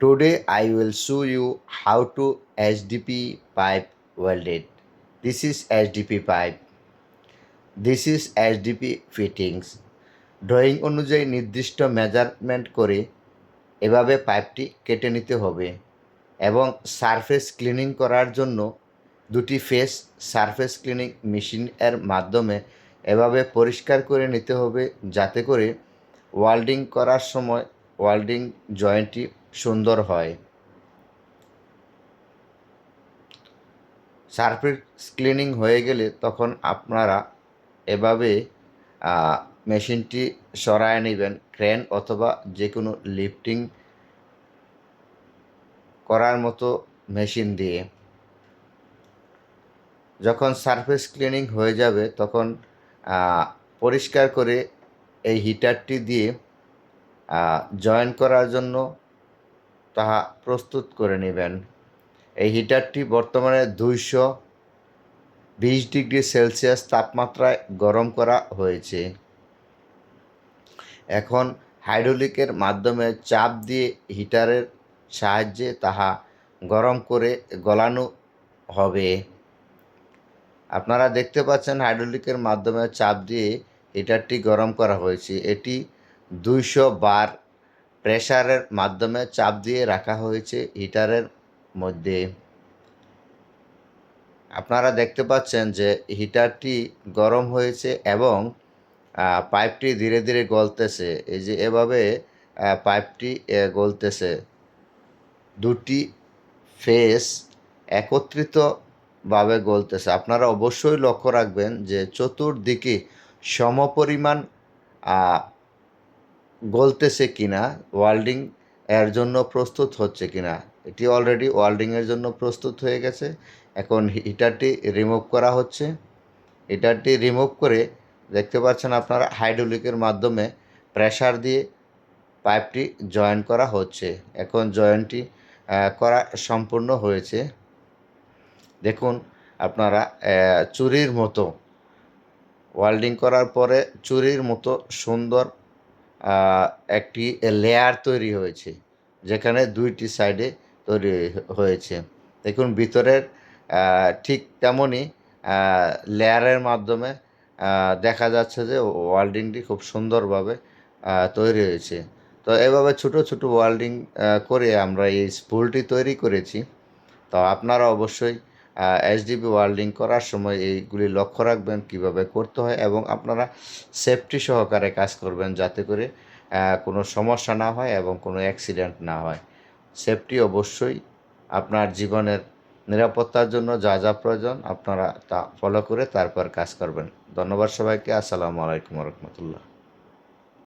Today I will show you how to HDP pipe welded. This is HDP pipe. This is HDP fittings. Drawing অনুযায়ী নির্দিষ্ট measurement করে এভাবে পাইপটি কেটে নিতে হবে এবং সারফেস ক্লিনিং করার জন্য দুটি ফেস সারফেস ক্লিনিং মেশিনের মাধ্যমে এভাবে পরিষ্কার করে নিতে হবে যাতে করে ওয়েল্ডিং করার সময় ওয়েল্ডিং জয়েন্টটি সুন্দর হয়। সারফেস ক্লিনিং হয়ে গেলে তখন আপনারা এভাবে মেশিনটি সরায় নেবেন ক্রেন অথবা যে কোনো লিফটিং করার মতো মেশিন দিয়ে। যখন সারফেস ক্লিনিং হয়ে যাবে তখন পরিষ্কার করে এই হিটারটি দিয়ে জয়েন করার জন্য তাহা প্রস্তুত করে নেবেন। এই হিটারটি বর্তমানে 220 ডিগ্রি সেলসিয়াস তাপমাত্রায় গরম করা হয়েছে। এখন হাইড্রোলিকের মাধ্যমে চাপ দিয়ে হিটারের সাহায্যে তাহা গরম করে গলানো হবে। আপনারা দেখতে পাচ্ছেন হাইড্রোলিকের মাধ্যমে চাপ দিয়ে হিটারটি গরম করা হয়েছে। এটি 200 বার প্রেসারের মাধ্যমে চাপ দিয়ে রাখা হয়েছে হিটারের মধ্যে। আপনারা দেখতে পাচ্ছেন যে হিটারটি গরম হয়েছে এবং পাইপটি ধীরে ধীরে গলতেছে। এই যে এভাবে পাইপটি গলতেছে। দুটি ফেস একত্রিতভাবে গলতেছে। আপনারা অবশ্যই লক্ষ্য রাখবেন যে চতুর্দিকে সমপরিমাণ গলতেছে কিনা, ওয়েল্ডিং এর জন্য প্রস্তুত হচ্ছে কিনা। এটি অলরেডি ওয়েল্ডিংয়ের জন্য প্রস্তুত হয়ে গেছে। এখন হিটারটি রিমুভ করা হচ্ছে। হিটারটি রিমুভ করে দেখতে পাচ্ছেন আপনারা হাইড্রোলিকের মাধ্যমে প্রেসার দিয়ে পাইপটি জয়েন করা হচ্ছে। এখন জয়েন্টটি করা সম্পূর্ণ হয়েছে। দেখুন আপনারা চুরির মতো ওয়েল্ডিং করার পরে চুরির মতো সুন্দর একটি লেয়ার তৈরি হয়েছে, যেখানে দুইটি সাইডে তৈরি হয়েছে। দেখুন ভিতরের ঠিক তেমনই লেয়ারের মাধ্যমে দেখা যাচ্ছে যে ওয়েল্ডিংটি খুব সুন্দরভাবে তৈরি হয়েছে। তো এভাবে ছোট ছোট ওয়েল্ডিং করে আমরা এই স্পুলটি তৈরি করেছি। তো আপনারা অবশ্যই HDP ওয়েল্ডিং করার সময় এইগুলি লক্ষ্য রাখবেন কীভাবে করতে হয় এবং আপনারা সেফটি সহকারে কাজ করবেন যাতে করে কোনো সমস্যা না হয় এবং কোনো অ্যাক্সিডেন্ট না হয়। সেফটি অবশ্যই আপনার জীবনের নিরাপত্তার জন্য যা যা প্রয়োজন আপনারা তা ফলো করে তারপর কাজ করবেন। ধন্যবাদ সবাইকে। আসসালামু আলাইকুম রহমতুল্লাহ।